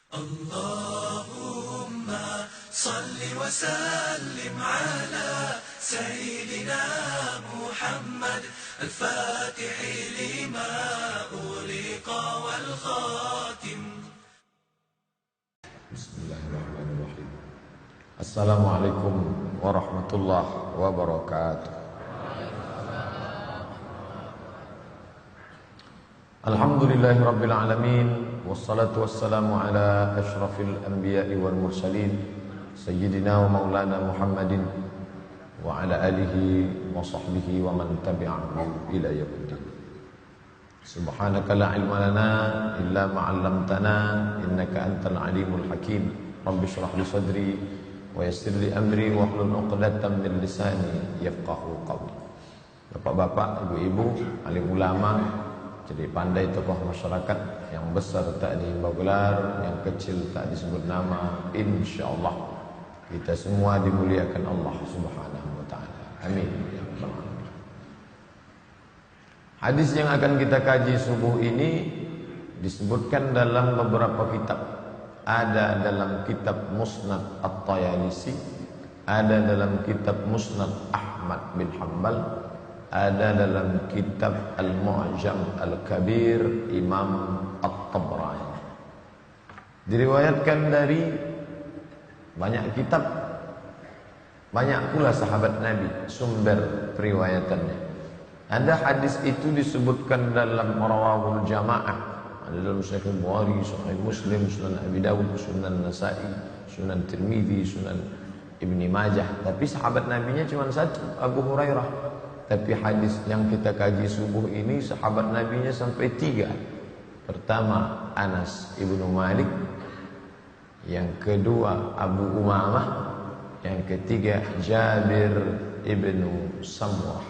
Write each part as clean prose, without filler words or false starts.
اللهم صل وسلم على سيدنا محمد الفاتح لما أغلق والخاتم. Bismillahirrahmanirrahim. Assalamualaikum warahmatullahi wabarakatuh. Alhamdulillahirabbil alamin, wassalatu wassalamu ala asyrafil anbiya'i wal mursalin sayyidina wa maulana Muhammadin wa ala alihi wa sahbihi wa man tabi'ahu ila yaumiddin. Subhanaka la ilma lana illa ma 'allamtana innaka antal alimul hakim. Rabbi shrah li sadri wa yassir li amri wa hlul 'uqdatam min lisani yafqahu qawli. Bapak-bapak, ibu-ibu, alim ulama, jadi pandai tokoh masyarakat, yang besar tak dihimbau gelar, yang kecil tak disebut nama, insyaallah kita semua dimuliakan Allah Subhanahu wa taala. Amin ya rabbal alamin. Hadis yang akan kita kaji subuh ini disebutkan dalam beberapa kitab. Ada dalam kitab Musnad At-Tayalisi, ada dalam kitab Musnad Ahmad bin Hanbal, ada dalam kitab Al-Mu'jam Al-Kabir Imam At-Tabrani. Diriwayatkan dari banyak kitab, banyak pula sahabat Nabi sumber periwayatannya. Ada hadis itu disebutkan dalam Rawahul Jamaah, ada dalam Sahih Bukhari, Sahih Muslim, Sunan Abi Dawud, Sunan Nasa'i, Sunan Tirmidzi, Sunan Ibni Majah. Tapi sahabat Nabinya cuma satu, Abu Hurairah. Tapi hadis yang kita kaji subuh ini sahabat Nabinya sampai 3. Pertama Anas ibnu Malik, yang kedua Abu Umamah, yang ketiga Jabir ibnu Samurah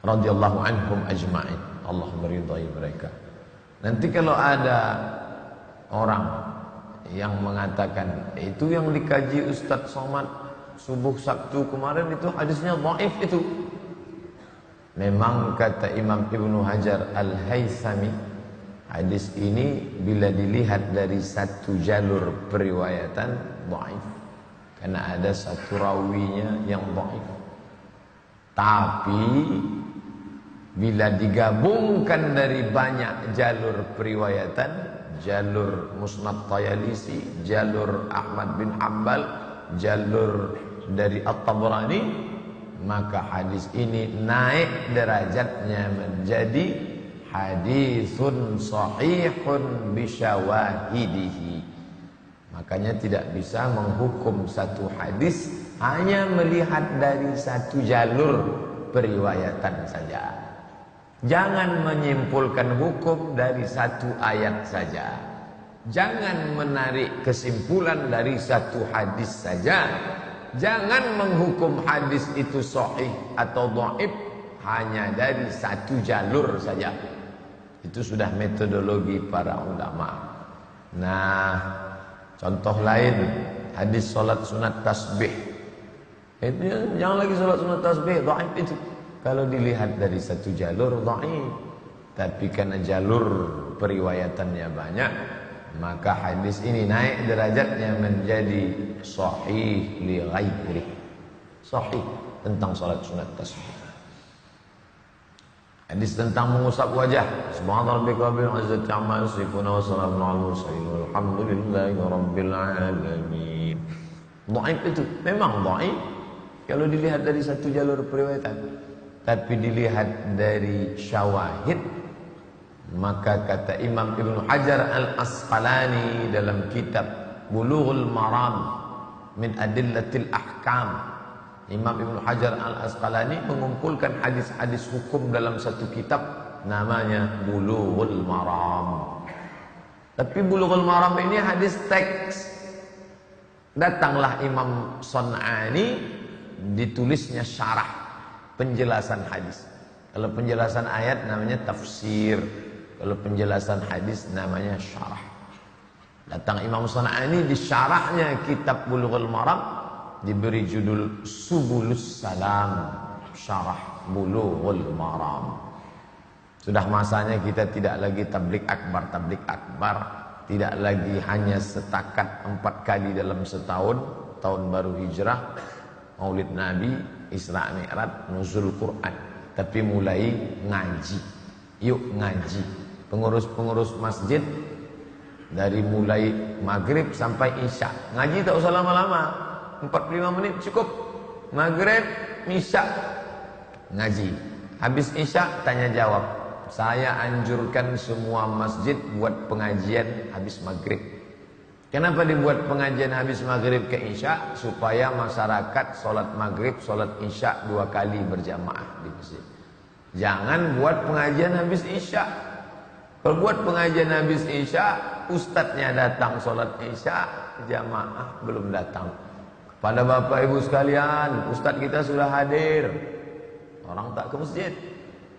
radhiyallahu anhum ajma'in. Allah meridai mereka. Nanti kalau ada orang yang mengatakan itu yang dikaji Ustadz Somad subuh Sabtu kemarin itu hadisnya dhaif itu. Memang kata Imam Ibnu Hajar Al-Haythami, hadis ini bila dilihat dari satu jalur periwayatan dhaif, karena ada satu rawinya yang dhaif. Tapi bila digabungkan dari banyak jalur periwayatan, jalur Musnad Tayalisi, jalur Ahmad bin Hanbal, jalur dari At-Tabrani, maka hadis ini naik derajatnya menjadi hadisun sahihun bisyawahidihi. Makanya tidak bisa menghukum satu hadis hanya melihat dari satu jalur periwayatan saja. Jangan menyimpulkan hukum dari satu ayat saja. Jangan menarik kesimpulan dari satu hadis saja. Jangan menghukum hadis itu sahih atau dhaif hanya dari satu jalur saja. Itu sudah metodologi para ulama. Nah, contoh lain hadis salat sunat tasbih. Itu jangan lagi salat sunat tasbih, dhaif itu. Kalau dilihat dari satu jalur dhaif, tapi karena jalur periwayatannya banyak, maka hadis ini naik derajatnya menjadi sahih li ghairi. Sahih tentang salat sunat tasbih. Hadis tentang mengusap wajah. Subhana rabbika rabbil izzati amma yasifun wa salamun alal mursalin walhamdulillahi rabbil alamin. Dhaif itu memang dhaif kalau dilihat dari satu jalur periwayatan. Tapi dilihat dari syawahid, maka kata Imam Ibnu Hajar Al-Asqalani dalam kitab Bulughul Maram min Adillatil Ahkam, Imam Ibnu Hajar Al-Asqalani mengumpulkan hadis-hadis hukum dalam satu kitab namanya Bulughul Maram. Tapi Bulughul Maram ini hadis teks. Datanglah Imam Sun'ani, ditulisnya syarah, penjelasan hadis. Kalau penjelasan ayat namanya tafsir, kalau penjelasan hadis namanya syarah. Datang Imam Sun'ani, di syarahnya kitab Bulughul Maram diberi judul Subulus Salam, syarah Bulughul Maram. Sudah masanya kita tidak lagi tablik akbar. tidak lagi hanya setakat 4 kali dalam setahun, tahun baru hijrah, Maulid Nabi, Isra Mi'raj, nuzul Quran, tapi mulai ngaji. Yuk ngaji. Pengurus-pengurus masjid dari mulai maghrib sampai isya, ngaji tak usah lama-lama, 45 menit cukup. Maghrib, isya, ngaji. Habis isya tanya jawab. Saya anjurkan semua masjid buat pengajian habis maghrib. Kenapa dibuat pengajian habis maghrib ke isya? Supaya masyarakat sholat maghrib, sholat isya 2 kali berjamaah di masjid. Jangan buat pengajian habis isya. Kalau buat pengajian habis isya, ustadznya datang sholat isya, jamaah belum datang. Pada bapak ibu sekalian, ustadz kita sudah hadir, orang tak ke masjid.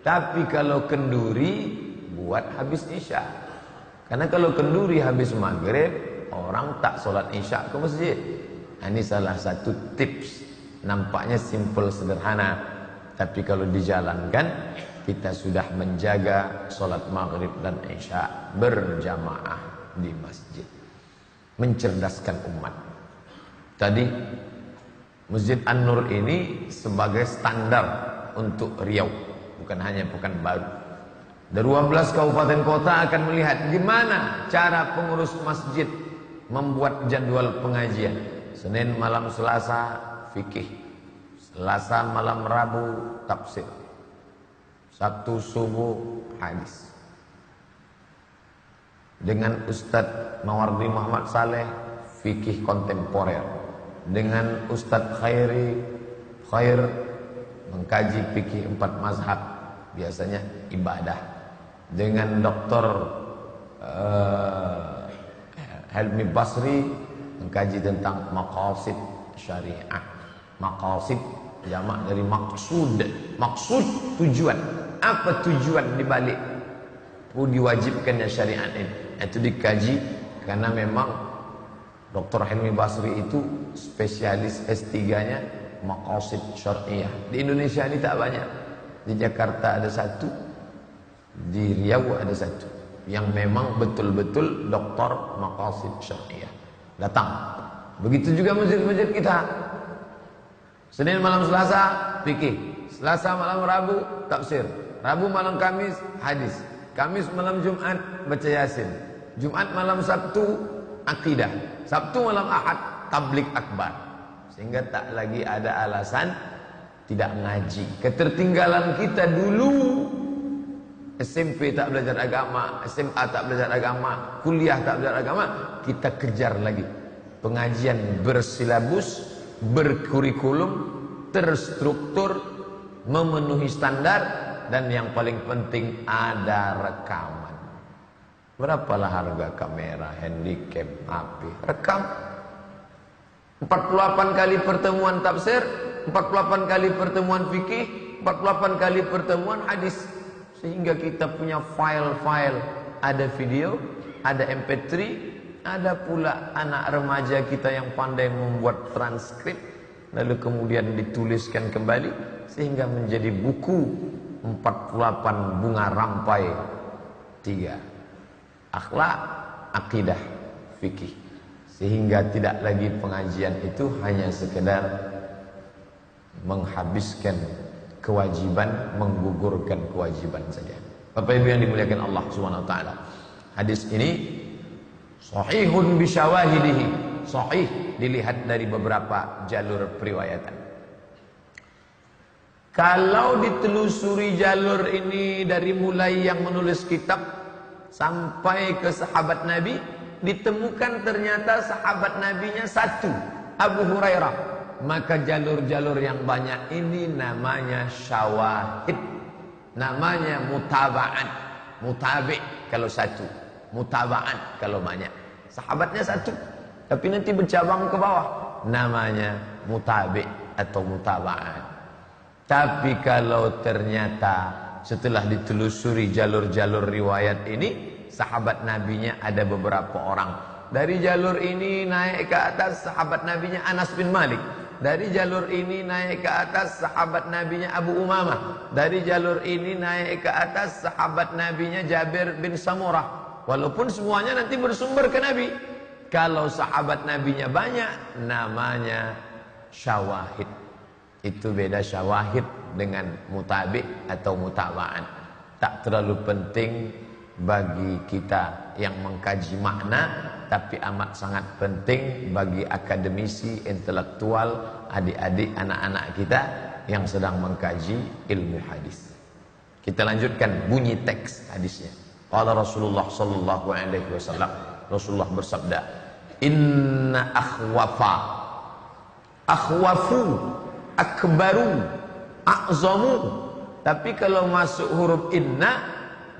Tapi kalau kenduri buat habis isya. Karena kalau kenduri habis maghrib, orang tak sholat isya ke masjid. Nah, ini salah satu tips. Nampaknya simple sederhana, tapi kalau dijalankan, kita sudah menjaga sholat maghrib dan isya berjamaah di masjid. Mencerdaskan umat. Tadi Masjid An-Nur ini sebagai standar untuk Riau, bukan hanya Pekanbaru. 12 kabupaten kota akan melihat gimana cara pengurus masjid membuat jadwal pengajian. Senin malam Selasa fikih, Selasa malam Rabu tafsir, Sabtu subuh hadis. Dengan Ustadz Mawardi Muhammad Saleh fikih kontemporer. Dengan Ustadz Khair mengkaji fikih 4 mazhab, biasanya ibadah. Dengan Dr. Helmi Basri mengkaji tentang maqasid syariah. Maqasid jamak dari maksud. Maksud tujuan. Apa tujuan dibalik diwajibkannya syariat ini? Itu dikaji karena memang Dr. Helmi Basri itu spesialis S3-nya maqasid syariah. Di Indonesia ini tak banyak. Di Jakarta ada 1, di Riau ada 1 yang memang betul-betul doktor maqasid syariah. Datang. Begitu juga masjid-masjid kita. Senin malam Selasa fikih, Selasa malam Rabu tafsir, Rabu malam Kamis hadis, Kamis malam Jumat baca Yasin, Jumat malam Sabtu akidah, Sabtu malam Ahad tablik akbar. Sehingga tak lagi ada alasan tidak ngaji. Ketertinggalan kita dulu, SMP tak belajar agama, SMA tak belajar agama, kuliah tak belajar agama, kita kejar lagi. Pengajian bersilabus, berkurikulum, terstruktur, memenuhi standar, dan yang paling penting ada rekaman. Berapalah harga kamera, handycam, HP, rekam. 48 kali pertemuan tafsir, 48 kali pertemuan fikih, 48 kali pertemuan hadis. Sehingga kita punya file-file, ada video, ada MP3, ada pula anak remaja kita yang pandai membuat transkrip, lalu kemudian dituliskan kembali sehingga menjadi buku 48 bunga rampai 3. Akhlak, akidah, fikih. Sehingga tidak lagi pengajian itu hanya sekedar menghabiskan kewajiban, menggugurkan kewajiban saja. Bapak Ibu yang dimuliakan Allah Subhanahu wa taala. Hadis ini sahihun bisyawahidihi. Sahih dilihat dari beberapa jalur periwayatan. Kalau ditelusuri jalur ini dari mulai yang menulis kitab sampai ke sahabat Nabi, ditemukan ternyata sahabat Nabinya 1, Abu Hurairah. Maka jalur-jalur yang banyak ini namanya syawahid, namanya mutaba'an. Mutabi' kalau 1, mutaba'an kalau banyak. Sahabatnya 1, tapi nanti bercabang ke bawah, namanya mutabi' atau mutaba'an. Tapi kalau ternyata setelah ditelusuri jalur-jalur riwayat ini, sahabat nabinya ada beberapa orang. Dari jalur ini naik ke atas sahabat nabinya Anas bin Malik. Dari jalur ini naik ke atas sahabat nabinya Abu Umamah. Dari jalur ini naik ke atas sahabat nabinya Jabir bin Samurah. Walaupun semuanya nanti bersumber ke Nabi. Kalau sahabat Nabinya banyak, namanya syawahid. Itu beda syawahid dengan mutabik atau mutaba'an. Tak terlalu penting bagi kita yang mengkaji makna, tapi amat sangat penting bagi akademisi, intelektual, adik-adik, anak-anak kita yang sedang mengkaji ilmu hadis. Kita lanjutkan bunyi teks hadisnya. Qala Rasulullah sallallahu alaihi wasallam, Rasulullah bersabda, "Inna akhwafu, akbaru, a'zamu." Tapi kalau masuk huruf inna,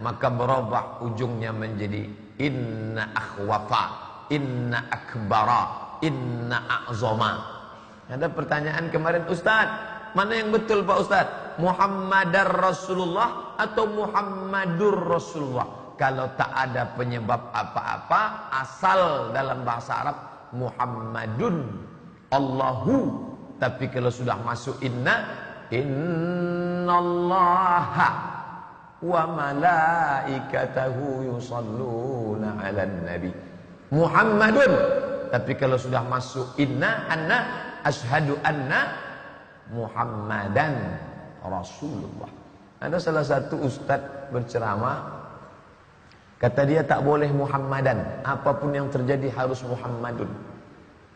maka berubah ujungnya menjadi inna akhwafa, inna akbara, inna a'zama. Ada pertanyaan kemarin, Ustaz, mana yang betul Pak Ustaz? Muhammadar Rasulullah atau Muhammadur Rasulullah? Kalau tak ada penyebab apa-apa, asal dalam bahasa Arab Muhammadun Allahu. Tapi kalau sudah masuk inna, innallaha wa malaikatahu yusalluna 'alan nabi. Muhammadun. Tapi kalau sudah masuk inna, anna, asyhadu anna Muhammadan Rasulullah. Ada salah satu ustaz berceramah, kata dia tak boleh Muhammadan, apapun yang terjadi harus Muhammadun.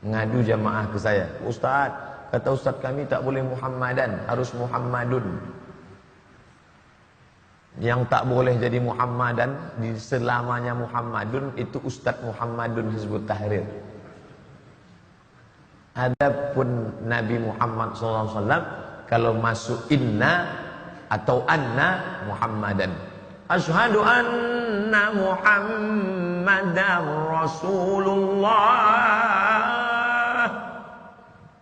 Ngadu jamaah ke saya, Ustaz, kata ustaz kami tak boleh Muhammadan, harus Muhammadun. Yang tak boleh jadi Muhammadan di selamanya Muhammadun itu Ustaz Muhammadun Hizbut Tahrir. Adapun Nabi Muhammad SAW kalau masuk inna atau anna Muhammadan. Asyhadu anna Muhammadar Rasulullah.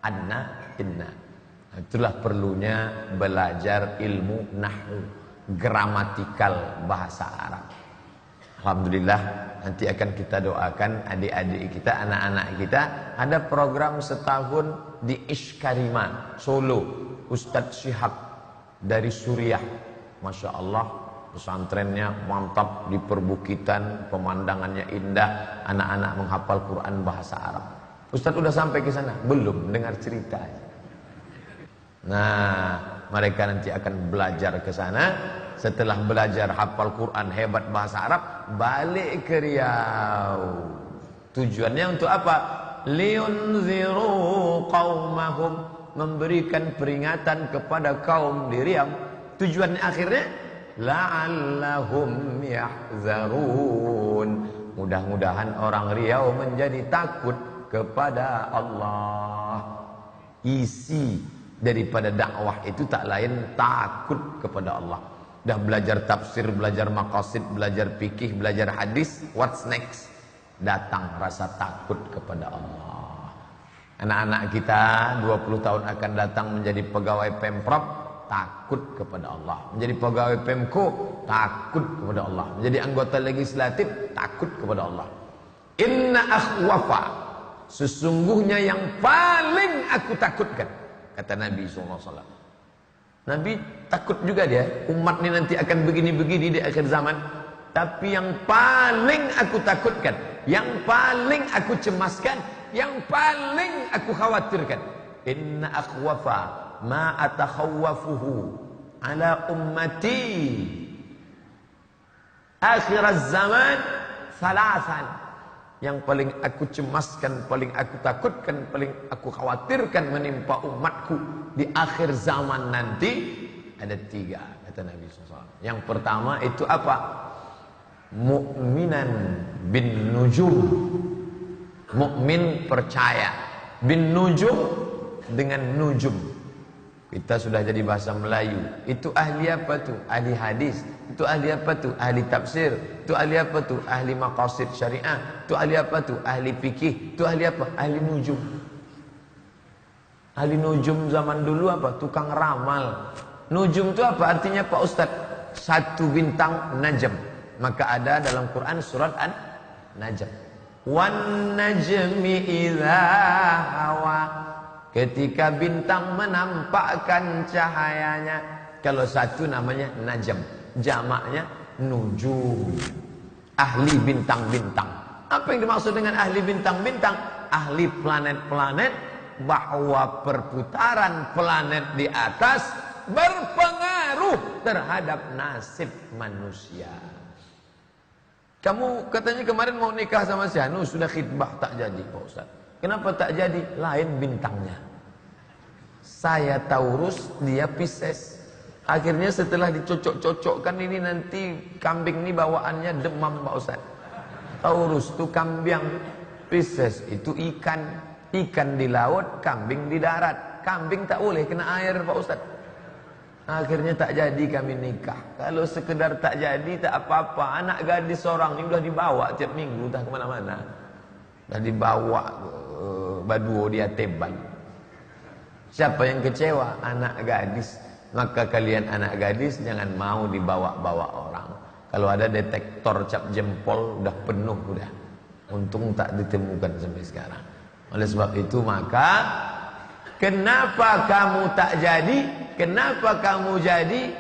Anna, inna. Itulah perlunya belajar ilmu nahwu, gramatikal bahasa Arab. Alhamdulillah, nanti akan kita doakan adik-adik kita, anak-anak kita. Ada program setahun di Ishkarima, Solo. Ustadz Syihab dari Suriah. Masya Allah, pesantrennya mantap di perbukitan, pemandangannya indah. Anak-anak menghafal Quran bahasa Arab. Ustadz udah sampai ke sana? Belum, dengar cerita. Nah, mereka nanti akan belajar ke sana. Setelah belajar hafal Quran hebat bahasa Arab, balik ke Riau. Tujuannya untuk apa? Liunziru qaumahum, memberikan peringatan kepada kaum di Riau. Tujuannya akhirnya la'allahum yahzarun. Mudah-mudahan orang Riau menjadi takut kepada Allah. Isi daripada dakwah itu tak lain takut kepada Allah. Dah belajar tafsir, belajar maqasid, belajar fikih, belajar hadis, what's next? Datang rasa takut kepada Allah. Anak-anak kita 20 tahun akan datang menjadi pegawai Pemprov, takut kepada Allah. Menjadi pegawai Pemko, takut kepada Allah. Menjadi anggota legislatif, takut kepada Allah. Inna akhwafa, sesungguhnya yang paling aku takutkan, kata Nabi SAW. Nabi takut juga dia, umat ini nanti akan begini-begini di akhir zaman. Tapi yang paling aku takutkan, yang paling aku cemaskan, yang paling aku khawatirkan, inna akhwafa ma atakhawwafuhu ala ummati akhir zaman thalathan. Yang paling aku cemaskan, paling aku takutkan, paling aku khawatirkan menimpa umatku di akhir zaman nanti ada 3, kata Nabi SAW. Yang pertama itu apa? Mu'minan bin nujum. Mukmin percaya, bin nujum dengan nujum. Kita sudah jadi bahasa Melayu. Itu ahli apa tuh? Ahli hadis. Itu ahli apa tuh? Ahli tafsir. Itu ahli apa tuh? Ahli maqasid syariah. Itu ahli apa tuh? Ahli fikih. Itu ahli apa? Ahli nujum. Ahli nujum zaman dulu apa? Tukang ramal. Nujum itu apa artinya Pak Ustaz? 1 bintang najm. Maka ada dalam Quran surat An-Najm. Wan najmi idza hawa. Ketika bintang menampakkan cahayanya. Kalau 1 namanya najm, jamaknya nujum. ahli bintang-bintang. Apa yang dimaksud dengan ahli bintang-bintang? Ahli planet-planet, bahwa perputaran planet di atas berpengaruh terhadap nasib manusia. Kamu katanya kemarin mau nikah sama si Anu, sudah khidbah tak jadi Pak Ustaz. Kenapa tak jadi? Lain bintangnya. Saya Taurus, dia Pisces. Akhirnya setelah dicocok-cocokkan ini nanti kambing ini bawaannya demam Pak Ustaz. Taurus itu kambing, Pisces itu ikan. Ikan di laut, kambing di darat. Kambing tak boleh kena air Pak Ustaz. Akhirnya tak jadi kami nikah. Kalau sekedar tak jadi tak apa-apa. Anak gadis seorang ini sudah dibawa tiap minggu entah kemana-mana. Sudah dibawa Baduo dia Teban. Siapa yang kecewa? Anak gadis. Maka kalian anak gadis jangan mau dibawa-bawa orang. Kalau ada detektor cap jempol udah penuh udah. Untung tak ditemukan sampai sekarang. Oleh sebab itu maka kenapa kamu tak jadi? Kenapa kamu jadi?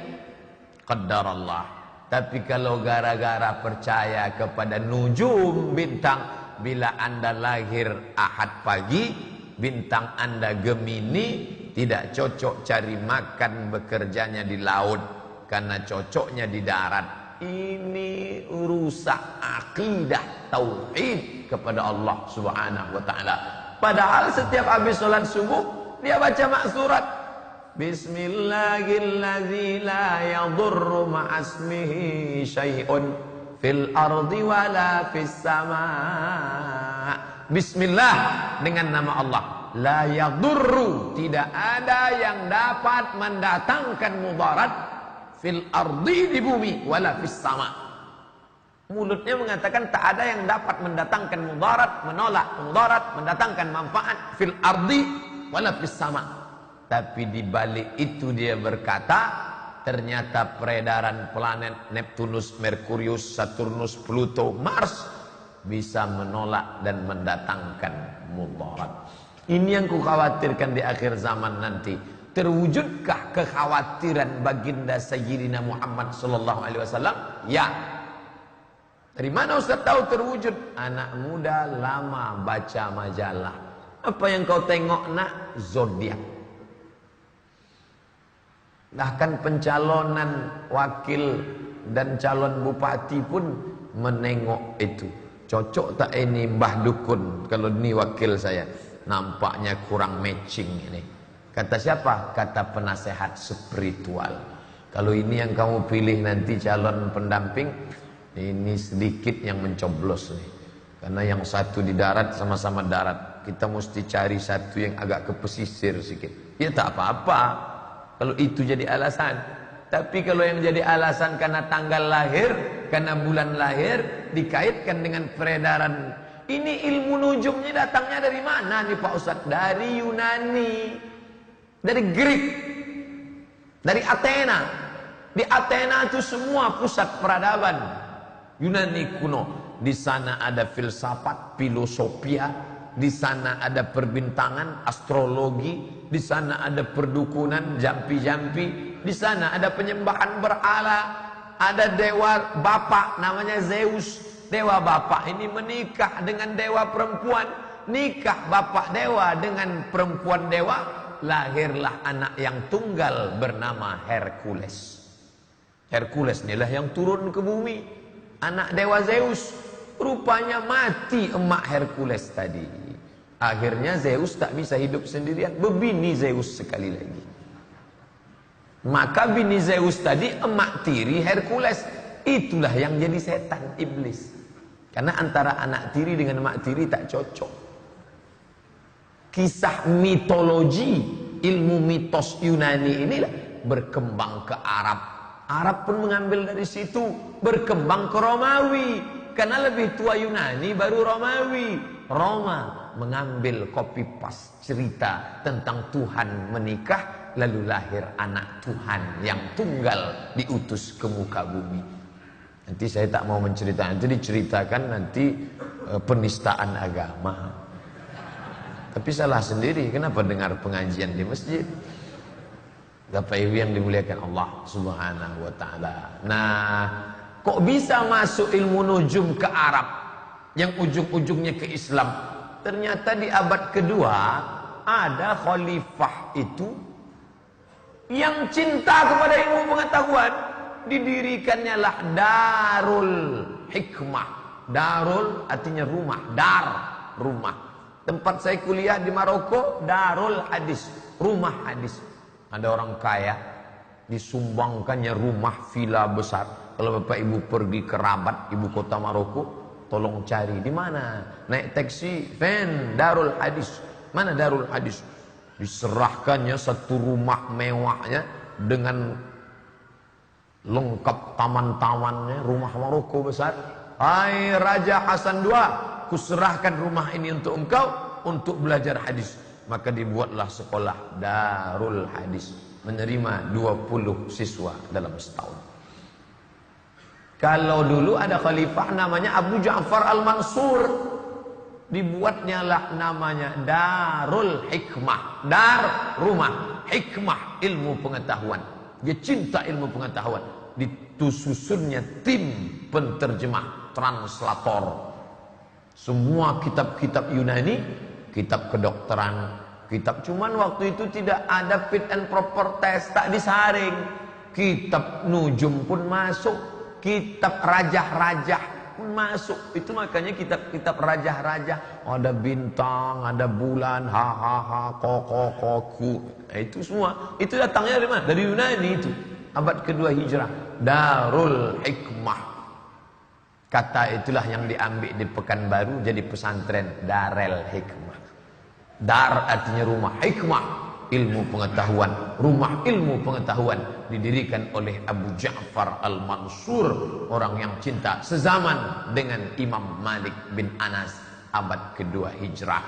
Qadar Allah. Tapi kalau gara-gara percaya kepada nujum bintang, bila anda lahir Ahad pagi, bintang anda Gemini, tidak cocok cari makan bekerjanya di laut karena cocoknya di darat. Ini rusak akidah tauhid kepada Allah Subhanahu wa taala. Padahal setiap habis sholat subuh dia baca maksurat. Bismillahirrahmanirrahim la yadurru ma'asmihi syai'un fil ardi wala fis sama. Bismillah, dengan nama Allah. La yadurru, tidak ada yang dapat mendatangkan mudarat fil ardi, di bumi, wala fis sama. Mulutnya mengatakan tak ada yang dapat mendatangkan mudarat, menolak mudarat, mendatangkan manfaat fil ardi wala fis sama. Tapi di balik itu dia berkata, ternyata peredaran planet Neptunus, Merkurius, Saturnus, Pluto, Mars bisa menolak dan mendatangkan mudarat. Ini yang kukhawatirkan di akhir zaman nanti. Terwujudkah kekhawatiran baginda Sayyidina Muhammad sallallahu alaihi wasallam? Ya. Dari mana Ustaz tahu terwujud? Anak muda lama baca majalah. Apa yang kau tengok nak? Zodiak. Bahkan pencalonan wakil dan calon bupati pun menengok itu. Cocok tak ini Mbah Dukun? Kalau ini wakil saya, nampaknya kurang matching ini. Kata siapa? Kata penasehat spiritual. Kalau ini yang kamu pilih nanti calon pendamping, ini sedikit yang mencoblos nih. Karena yang satu di darat, sama-sama darat. Kita mesti cari satu yang agak ke pesisir sedikit. Ya tak apa-apa kalau itu jadi alasan. Tapi kalau yang jadi alasan karena tanggal lahir, karena bulan lahir, dikaitkan dengan peredaran. Ini ilmu nujumnya datangnya dari mana nih Pak Ustadz? Dari Yunani, dari Greek, dari Athena. Di Athena itu semua pusat peradaban Yunani kuno. Di sana ada filsafat, filosofia, di sana ada perbintangan, astrologi, di sana ada perdukunan, jampi-jampi, di sana ada penyembahan berhala, ada dewa bapak namanya Zeus. Dewa bapak ini menikah dengan dewa perempuan, nikah bapak dewa dengan perempuan dewa, lahirlah anak yang tunggal bernama Hercules. Hercules inilah yang turun ke bumi, anak dewa Zeus. Rupanya mati emak Hercules tadi. Akhirnya Zeus tak bisa hidup sendirian, berbini Zeus sekali lagi. Maka bini Zeus tadi emak tiri Hercules. Itulah yang jadi setan, iblis. Karena antara anak tiri dengan emak tiri tak cocok. Kisah mitologi, ilmu mitos Yunani inilah berkembang ke Arab. Arab pun mengambil dari situ, berkembang ke Romawi. Karena lebih tua Yunani baru Romawi. Roma mengambil copy paste cerita tentang Tuhan menikah, lalu lahir anak Tuhan yang tunggal diutus ke muka bumi. Nanti saya tak mau menceritakan, nanti diceritakan nanti penistaan agama. Tapi salah sendiri, kenapa dengar pengajian di masjid? Bapak Ibu yang dimuliakan Allah Subhanahu wa taala. Nah, kok bisa masuk ilmu nujum ke Arab yang ujung-ujungnya ke Islam? Ternyata di abad kedua ada khalifah itu yang cinta kepada ilmu pengetahuan. Didirikannya lah Darul Hikmah. Darul artinya rumah, dar, rumah. Tempat saya kuliah di Maroko, Darul Hadis, rumah hadis. Ada orang kaya disumbangkannya rumah villa besar. Kalau Bapak Ibu pergi ke Rabat, ibu kota Maroko, tolong cari di mana. Naik taksi, van Darul Hadis. Mana Darul Hadis? Diserahkannya satu rumah mewahnya dengan lengkap taman-tamannya, rumah Maroko besar. Hai Raja Hasan II, kuserahkan rumah ini untuk engkau untuk belajar hadis. Maka dibuatlah sekolah Darul Hadis, menerima 20 siswa dalam setahun. Kalau dulu ada khalifah namanya Abu Ja'far Al-Mansur, dibuatnya lah namanya Darul Hikmah. Dar, rumah, hikmah, ilmu pengetahuan. Dia cinta ilmu pengetahuan. Disusunnya tim penterjemah, translator. Semua kitab-kitab Yunani, kitab kedokteran, kitab, cuman waktu itu tidak ada fit and proper test, tak disaring. Kitab nujum pun masuk, kitab rajah-rajah pun masuk. Itu makanya kitab-kitab rajah-rajah, ada bintang, ada bulan, ha koku. Itu semua, itu datangnya dari mana? Dari Yunani itu. Abad kedua Hijrah. Darul Hikmah. Kata itulah yang diambil di Pekanbaru jadi pesantren Darul Hikmah. Dar artinya rumah, hikmah, ilmu pengetahuan, rumah ilmu pengetahuan, didirikan oleh Abu Ja'far Al-Mansur, orang yang cinta sezaman dengan Imam Malik bin Anas, abad kedua Hijrah.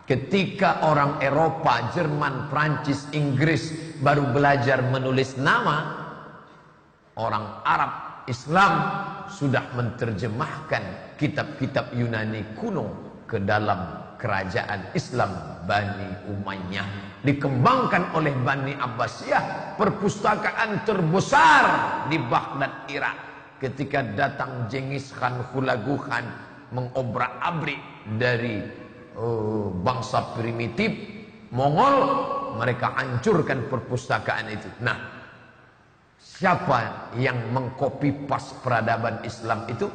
Ketika orang Eropa, Jerman, Prancis, Inggris baru belajar menulis nama, orang Arab Islam sudah menerjemahkan kitab-kitab Yunani kuno ke dalam kerajaan Islam Bani Umayyah. Dikembangkan oleh Bani Abbasiyah, perpustakaan terbesar di Baghdad, Irak. Ketika datang Genghis Khan, Hulagu Khan mengobrak-abrik dari bangsa primitif Mongol, mereka hancurkan perpustakaan itu. Nah, siapa yang mengcopy pas peradaban Islam itu?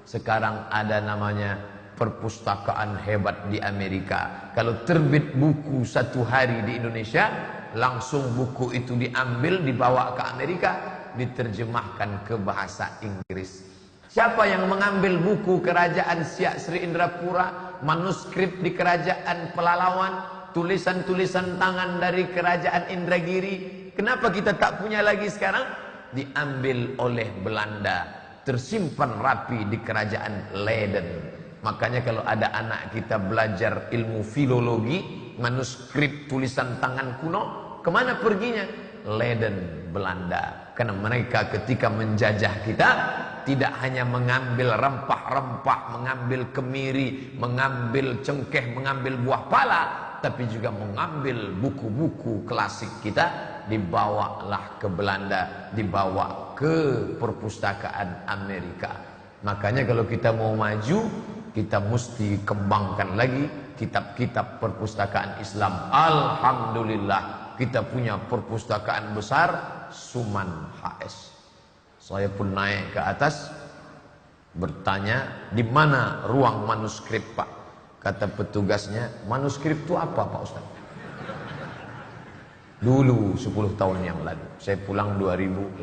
Sekarang ada namanya perpustakaan hebat di Amerika. Kalau terbit buku satu hari di Indonesia, langsung buku itu diambil, dibawa ke Amerika, diterjemahkan ke bahasa Inggris. Siapa yang mengambil buku kerajaan Siak Sri Indrapura, manuskrip di kerajaan Pelalawan, tulisan-tulisan tangan dari kerajaan Indragiri? Kenapa kita tak punya lagi sekarang? Diambil oleh Belanda, tersimpan rapi di kerajaan Leiden. Makanya kalau ada anak kita belajar ilmu filologi, manuskrip tulisan tangan kuno, kemana perginya? Leiden, Belanda. Karena mereka ketika menjajah kita, tidak hanya mengambil rempah-rempah, mengambil kemiri, mengambil cengkeh, mengambil buah pala, tapi juga mengambil buku-buku klasik kita, dibawalah ke Belanda, dibawa ke perpustakaan Amerika. Makanya kalau kita mau maju, kita mesti kembangkan lagi kitab-kitab perpustakaan Islam. Alhamdulillah, kita punya perpustakaan besar, Suman HS. Saya pun naik ke atas, bertanya, di mana ruang manuskrip Pak? Kata petugasnya, manuskrip itu apa Pak Ustaz? Dulu 10 tahun yang lalu, saya pulang 2008.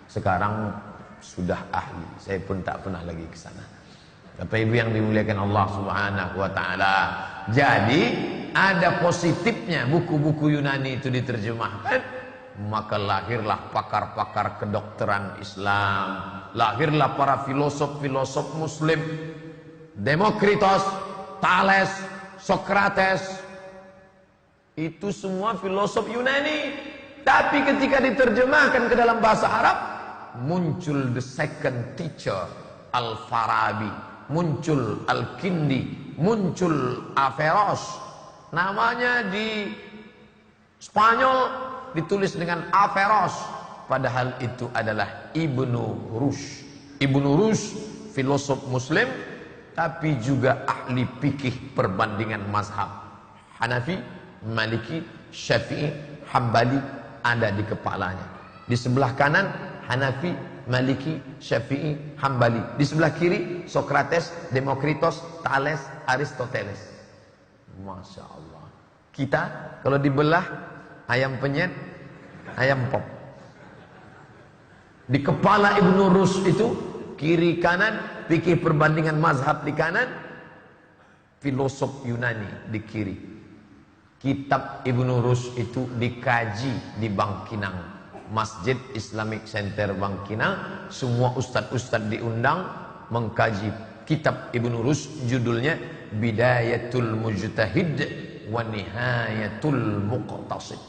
Sekarang sudah ahli, saya pun tak pernah lagi ke sana. Bapak Ibu yang dimuliakan Allah Subhanahu wa taala. Jadi ada positifnya buku-buku Yunani itu diterjemahkan, maka lahirlah pakar-pakar kedokteran Islam, lahirlah para filosof-filosof muslim, Demokritos, Thales, Socrates. Itu semua filosof Yunani. Tapi ketika diterjemahkan ke dalam bahasa Arab, muncul the second teacher, Al-Farabi, muncul Al-Kindi, muncul Averroes. Namanya di Spanyol ditulis dengan Averroes, padahal itu adalah Ibnu Rushd. Ibnu Rushd, filosof muslim, tapi juga ahli fikih perbandingan mazhab. Hanafi, Maliki, Syafi'i, Hambali ada di kepalanya. Di sebelah kanan Hanafi, Maliki, Syafi'i, Hambali. Di sebelah kiri Sokrates, Demokritos, Thales, Aristoteles. Masya Allah. Kita kalau dibelah ayam penyet, ayam pop. Di kepala Ibnu Rushd itu kiri kanan, fikih perbandingan mazhab di kanan, filosof Yunani di kiri. Kitab Ibnu Rushd itu dikaji di Bangkinang, Masjid Islamic Center Bangkinang. Semua ustadz-ustadz diundang mengkaji kitab Ibnu Rushd. Judulnya Bidayatul Mujtahid wa Nihayatul Muqtasid.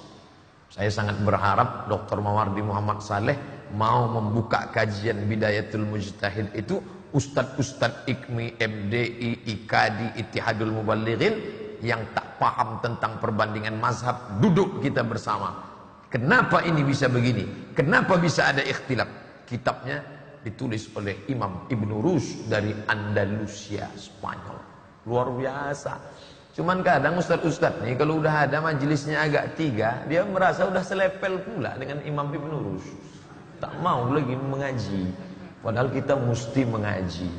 Saya sangat berharap Dr. Mawardi Muhammad Saleh mau membuka kajian Bidayatul Mujtahid itu. Ustadz-ustadz IKMI, MDI, IKADI, Ittihadul Mubalighin yang tak paham tentang perbandingan mazhab, duduk kita bersama. Kenapa ini bisa begini? Kenapa bisa ada ikhtilaf? Kitabnya ditulis oleh Imam Ibnu Rushd dari Andalusia, Spanyol. Luar biasa. Cuman kadang ustadz-ustadz nih kalau udah ada majelisnya agak tiga, dia merasa udah selepel pula dengan Imam Ibnu Rushd. Tak mau lagi mengaji. Padahal kita mesti mengaji.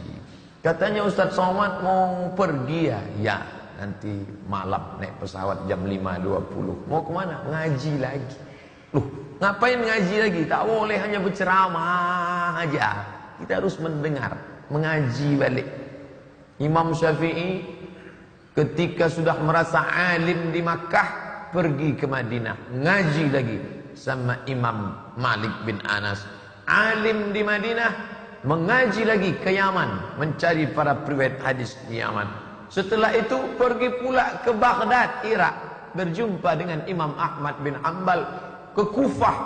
Katanya Ustadz Somad mau pergi ya? Ya, nanti malam naik pesawat jam 5.20. Mau kemana? Ngaji lagi. Loh, ngapain ngaji lagi? Tak boleh hanya berceramah aja. Kita harus mendengar, mengaji balik. Imam Syafi'i ketika sudah merasa alim di Makkah, pergi ke Madinah, ngaji lagi sama Imam Malik bin Anas. Alim di Madinah, mengaji lagi ke Yaman, mencari para periwayat hadis di Yaman. Setelah itu pergi pula ke Baghdad, Irak, berjumpa dengan Imam Ahmad bin Hanbal. Ke Kufah,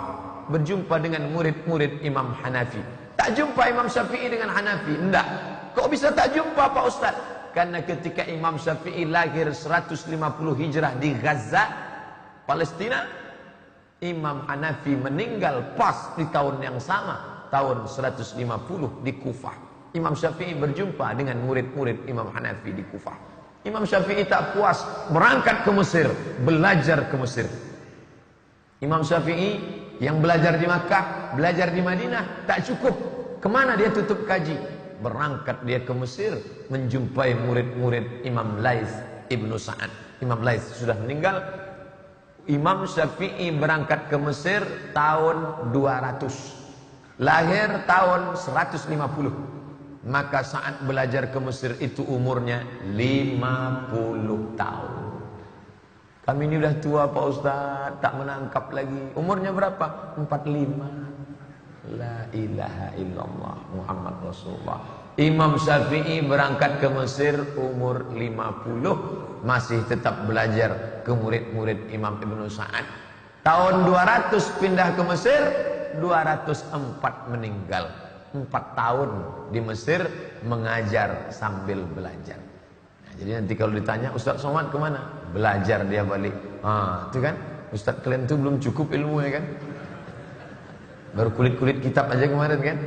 berjumpa dengan murid-murid Imam Hanafi. Tak jumpa Imam Syafi'i dengan Hanafi? Tidak. Kok bisa tak jumpa Pak Ustaz? Karena ketika Imam Syafi'i lahir 150 Hijrah di Gaza, Palestina, Imam Hanafi meninggal pas di tahun yang sama, tahun 150 di Kufah. Imam Syafi'i berjumpa dengan murid-murid Imam Hanafi di Kufah. Imam Syafi'i tak puas, berangkat ke Mesir, belajar ke Mesir. Imam Syafi'i yang belajar di Makkah, belajar di Madinah, tak cukup. Kemana dia tutup kaji? Berangkat dia ke Mesir, menjumpai murid-murid Imam Laits Ibnu Sa'ad. Imam Laits sudah meninggal. Imam Syafi'i berangkat ke Mesir tahun 200. Lahir tahun 150. Maka saat belajar ke Mesir itu umurnya 50 tahun. Kami ini udah tua Pak Ustaz, tak menangkap lagi. Umurnya berapa? 45. La ilaha illallah Muhammad Rasulullah. Imam Syafi'i berangkat ke Mesir umur 50, masih tetap belajar ke murid-murid Imam Ibnu Sa'ad. Tahun 200 pindah ke Mesir, 204 meninggal. 4 tahun di Mesir mengajar sambil belajar. Nah, jadi nanti kalau ditanya Ustaz Somad kemana? Belajar dia balik. Itu kan Ustaz kalian tuh belum cukup ilmunya kan? Baru kulit-kulit kitab aja kemarin kan?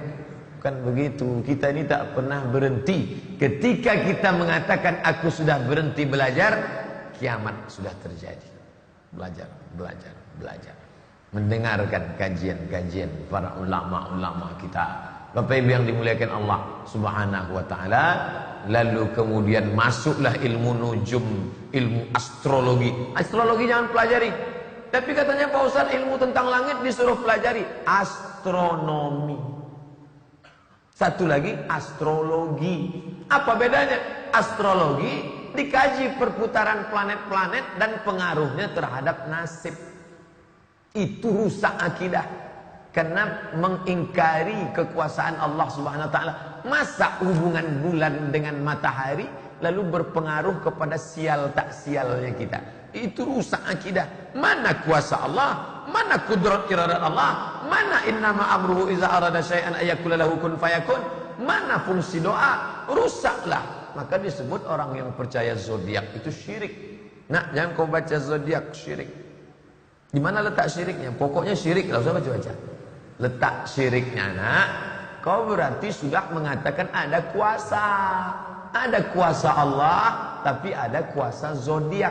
Bukan begitu. Kita ini tak pernah berhenti. Ketika kita mengatakan aku sudah berhenti belajar, kiamat sudah terjadi. Belajar, belajar, belajar. Mendengarkan kajian-kajian para ulama-ulama kita. Bapak Ibu yang dimuliakan Allah Subhanahu wa taala, lalu kemudian masuklah ilmu nujum, ilmu astrologi. Astrologi jangan pelajari. Tapi katanya Pak Ustaz ilmu tentang langit disuruh pelajari. Astronomi. Satu lagi astrologi. Apa bedanya? Astrologi dikaji perputaran planet-planet dan pengaruhnya terhadap nasib. Itu rusak akidah. Karena mengingkari kekuasaan Allah Subhanahu wa taala. Masa hubungan bulan dengan matahari lalu berpengaruh kepada sial tak sialnya kita. Itu rusak akidah. Mana kuasa Allah? Mana kudrat iradat Allah? Mana innama amruhu iza arada syai'an ayyakula lahu kun fayakun? Mana fungsi doa? Rusaklah. Maka disebut orang yang percaya zodiak itu syirik. Nah, jangan kau baca zodiak syirik. Di mana letak syiriknya? Pokoknya syirik, enggak usah baca-baca. Letak syiriknya nak kau berarti sudah mengatakan ada kuasa. Ada kuasa Allah, tapi ada kuasa zodiak.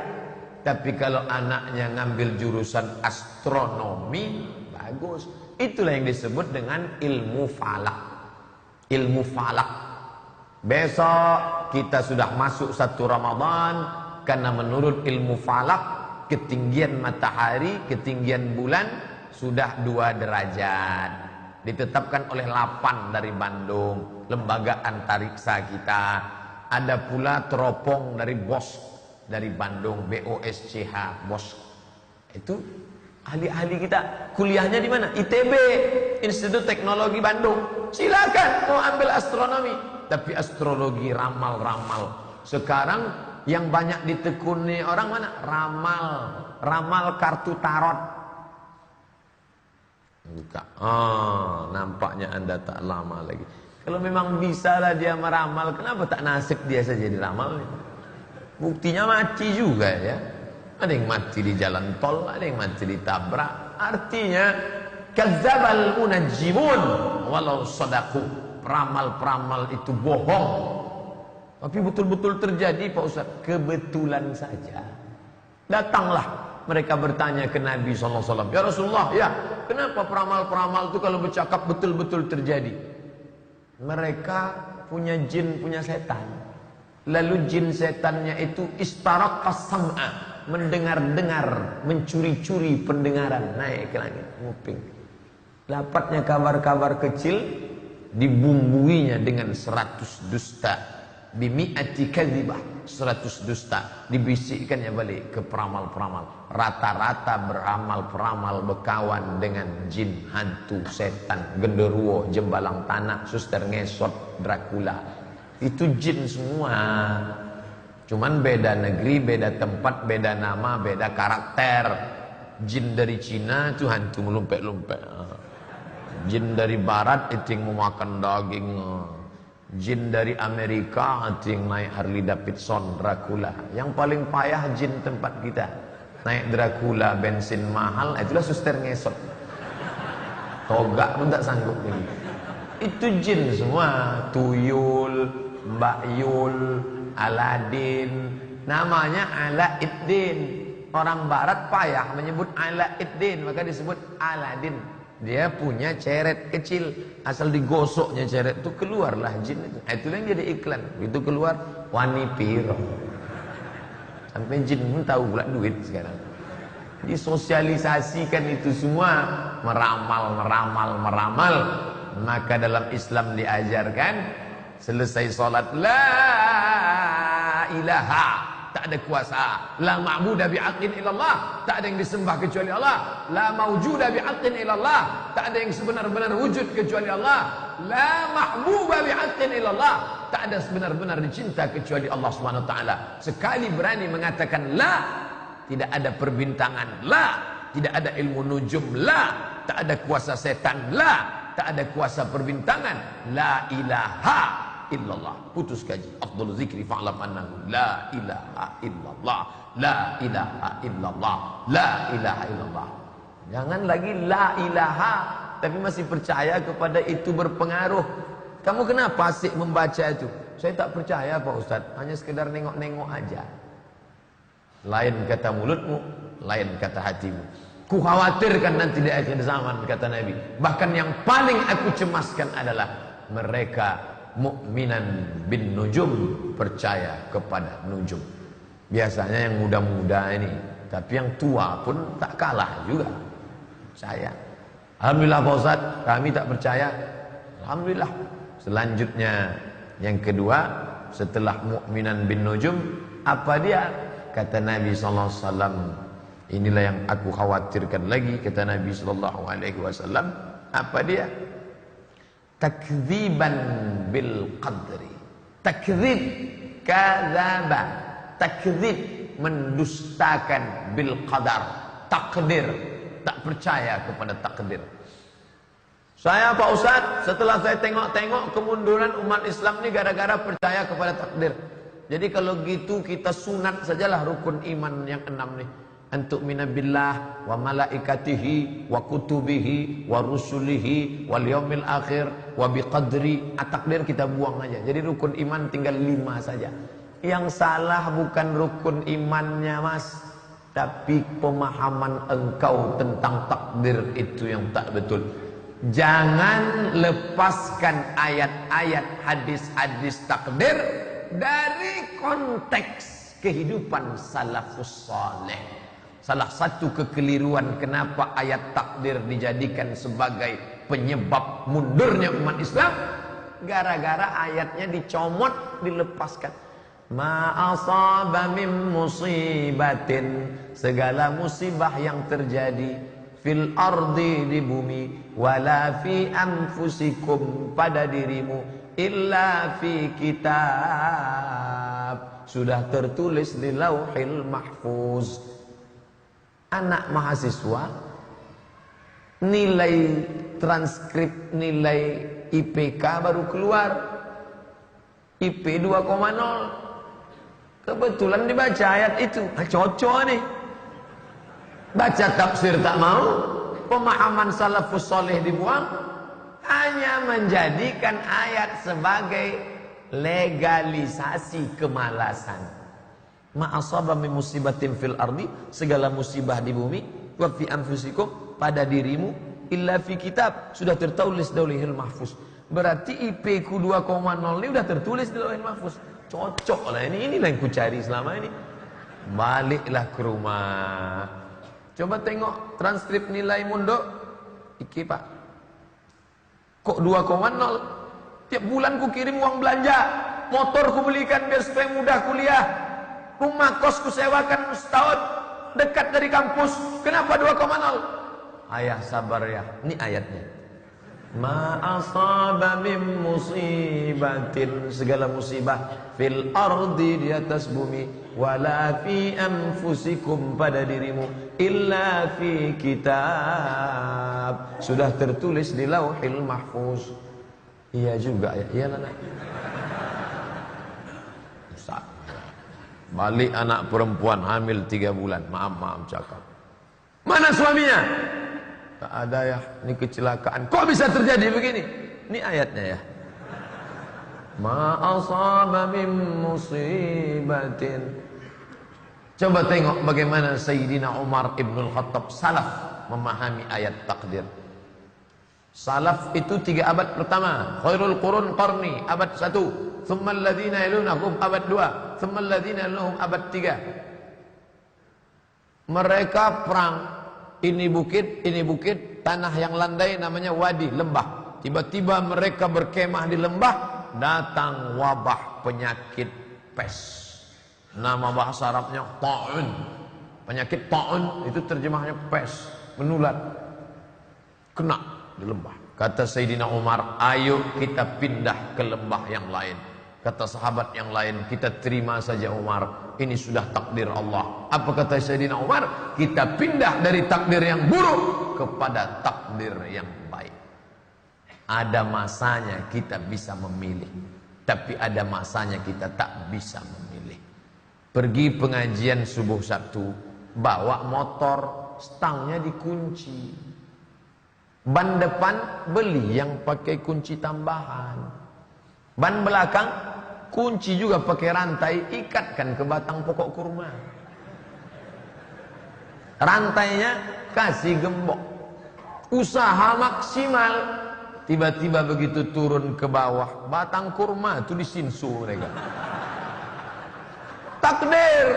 Tapi kalau anaknya ngambil jurusan astronomi, bagus. Itulah yang disebut dengan ilmu falak. Ilmu falak. Besok kita sudah masuk 1 Ramadan, karena menurut ilmu falak ketinggian matahari, ketinggian bulan sudah 2 derajat. Ditetapkan oleh LAPAN dari Bandung, lembaga antariksa kita. Ada pula teropong dari BOSK dari Bandung, BOSCH, BOSK. Itu ahli-ahli kita. Kuliahnya di mana? ITB, Institut Teknologi Bandung. Silakan mau ambil astronomi. Tapi astrologi, ramal-ramal. Sekarang yang banyak ditekuni orang mana? Ramal. Ramal kartu tarot. Buka. Nampaknya Anda tak lama lagi. Kalau memang bisa lah dia meramal, kenapa tak nasib dia saja diramal? Buktinya mati juga ya. Ada yang mati di jalan tol, ada yang mati ditabrak. Artinya kadzdzabal munajjimun walau shadaqu. Peramal-peramal itu bohong. Tapi betul-betul terjadi Pak Ustaz. Kebetulan saja. Datanglah mereka bertanya ke Nabi SAW. Ya Rasulullah, ya kenapa peramal-peramal itu kalau bercakap betul-betul terjadi? Mereka punya jin, punya setan. Lalu jin setannya itu istaraqas sam'a, mendengar-dengar, mencuri-curi pendengaran, naik ke langit, nguping. Dapatnya kabar-kabar kecil, dibumbuinya dengan 100 dusta. Bimi'ati kadzibah, 100 dusta. Dibisikkannya balik ke peramal-peramal. Rata-rata beramal-peramal berkawan dengan jin, hantu, setan, genderuwo, jembalang tanah, suster ngesot, Dracula. Itu jin semua. Cuman beda negeri, beda tempat, beda nama, beda karakter. Jin dari Cina itu hantu melumpek-lumpek. Jin dari barat itu yang mau makan daging. Jin dari Amerika itu yang naik Harley Davidson, Dracula. Yang paling payah jin tempat kita. Naik Dracula, bensin mahal, itulah suster ngesot. Togak pun tak sanggup lagi. Itu jin semua. Tuyul, Mbak Yul, Aladin. Namanya Alaiddin. Orang barat payah menyebut Alaiddin, maka disebut Aladin. Dia punya ceret kecil, asal digosoknya ceret itu keluarlah jin itu. Itulah yang jadi iklan. Itu keluar wani piro. Sampai jin pun tahu pula duit sekarang. Disosialisasikan itu semua, meramal. Maka dalam Islam diajarkan selesai salat la ilaha, tak ada kuasa, la ma'budu bihaqqin illallah, tak ada yang disembah kecuali Allah, la maujuda bihaqqin illallah, tak ada yang sebenar-benar wujud kecuali Allah, la mahbuba bihaqqin illallah, tak ada sebenar-benar dicinta kecuali Allah Subhanahu wa taala. Sekali berani mengatakan la, tidak ada perbintangan, la, tidak ada ilmu nujum, la, tak ada kuasa setan, la, tak ada kuasa perbintangan, la ilaha illallah. Putus kaji. Afdhalul zikri fa'lam annahu la ilaha illallah, la ilaha illallah, la ilaha illallah. Jangan lagi la ilaha tapi masih percaya kepada itu berpengaruh. Kamu kenapa asik membaca itu? Saya tak percaya Pak Ustaz, hanya sekedar nengok-nengok aja. Lain kata mulutmu, lain kata hatimu. Ku khawatirkan nanti di akhir zaman, kata Nabi. Bahkan yang paling aku cemaskan adalah mereka mukminan bin nujum, percaya kepada nujum. Biasanya yang muda-muda ini, tapi yang tua pun tak kalah juga percaya. Alhamdulillah Pak Ustaz, kami tak percaya. Alhamdulillah. Selanjutnya yang kedua, setelah mukminan bin nujum, apa dia? Kata Nabi sallallahu alaihi wasallam, inilah yang aku khawatirkan lagi, kata Nabi sallallahu alaihi wasallam. Apa dia? Takdziban bil qadri. Takdzib, kadzaba. Takdzib, mendustakan bil qadar, takdir. Tak percaya kepada takdir. Saya Pak Ustaz, setelah saya tengok-tengok kemunduran umat Islam ini gara-gara percaya kepada takdir. Jadi kalau gitu kita sunat sajalah rukun iman yang 6 nih. antu'mina billah wa malaikatihi wa kutubihi wa rusulihi wal yaumil akhir wa biqadri. Takdir kita buang aja. Jadi rukun iman tinggal 5 saja. Yang salah bukan rukun imannya, Mas, tapi pemahaman engkau tentang takdir itu yang tak betul. Jangan lepaskan ayat-ayat hadis-hadis takdir dari konteks kehidupan salafus saleh. Salah satu kekeliruan kenapa ayat takdir dijadikan sebagai penyebab mundurnya umat Islam, gara-gara ayatnya dicomot, dilepaskan. Ma asaba min musibatin, segala musibah yang terjadi fil ardi, di bumi, wala fi anfusikum, pada dirimu, illa fi kitab, sudah tertulis di lauhil mahfuz. Anak mahasiswa nilai transkrip, nilai IPK baru keluar, IP 2,0. Kebetulan dibaca ayat itu, cocok nih. Baca tafsir tak mau, pemahaman salafus soleh dibuang, hanya menjadikan ayat sebagai legalisasi kemalasan. Ma'asaba min musibatin fil ardi, segala musibah di bumi, wa fi anfusikum, pada dirimu, illa fi kitab, sudah tertulis di lauhil mahfuz. Berarti IP ku 2,0 ini udah tertulis di lauhil mahfuz. Cocok lah ini, inilah yang ku cari selama ini. Baliklah ke rumah, coba tengok transkrip nilai Mundo. Iki Pak, kok 2,0? Tiap bulan ku kirim uang belanja, motor ku belikan biar supaya mudah kuliah, rumah kos ku sewakan setahun dekat dari kampus, kenapa 2,0? Ayah sabar ya, ini ayatnya. Ma asaba min musibatin, segala musibah, fil ardi, di atas bumi, wala fi anfusikum, pada dirimu, illa fi kitab, sudah tertulis di lauhil mahfuz. Iya juga ya, iya lah. Balik anak perempuan hamil 3 bulan, maaf cakap. Mana suaminya? Tak ada ya, ini kecelakaan. Kok bisa terjadi begini? Ini ayatnya ya. Ma asaba min musibatin. Coba tengok bagaimana Sayyidina Umar ibn Khattab salaf memahami ayat takdir. Salaf itu 3 abad pertama. Khairul qurun qarni, abad 1. Thumma alladhina yalunahum, abad 2. Thumma alladhina yalunahum, abad 3. Mereka perang. Ini bukit, tanah yang landai namanya wadi, lembah. Tiba-tiba mereka berkemah di lembah, datang wabah penyakit pes. Nama bahasa Arabnya ta'un. Penyakit ta'un itu terjemahnya pes, menular. Kena di lembah. Kata Sayyidina Umar, ayo kita pindah ke lembah yang lain. Kata sahabat yang lain, kita terima saja Umar, ini sudah takdir Allah. Apa kata Sayyidina Umar? Kita pindah dari takdir yang buruk kepada takdir yang baik. Ada masanya kita bisa memilih, tapi ada masanya kita tak bisa memilih. Pergi pengajian subuh Sabtu, bawa motor, stangnya dikunci. Ban depan beli yang pakai kunci tambahan. Ban belakang kunci juga pakai rantai, ikatkan ke batang pokok kurma. Rantainya kasih gembok. Usaha maksimal. Tiba-tiba begitu turun ke bawah, batang kurma itu disinsu mereka. Takdir,